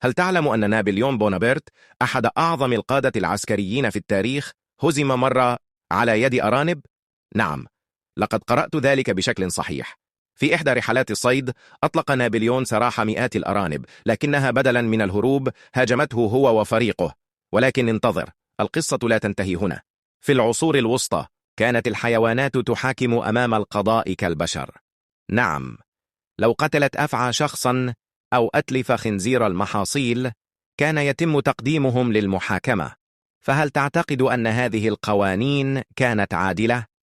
هل تعلم أن نابليون بونابرت أحد أعظم القادة العسكريين في التاريخ هزم مرة على يد أرانب؟ نعم، لقد قرأت ذلك بشكل صحيح. في إحدى رحلات الصيد أطلق نابليون سراح مئات الأرانب، لكنها بدلا من الهروب هاجمته هو وفريقه. ولكن انتظر، القصة لا تنتهي هنا. في العصور الوسطى كانت الحيوانات تحاكم أمام القضاء كالبشر. نعم، لو قتلت أفعى شخصا أو أتلف خنزير المحاصيل كان يتم تقديمهم للمحاكمة. فهل تعتقد أن هذه القوانين كانت عادلة؟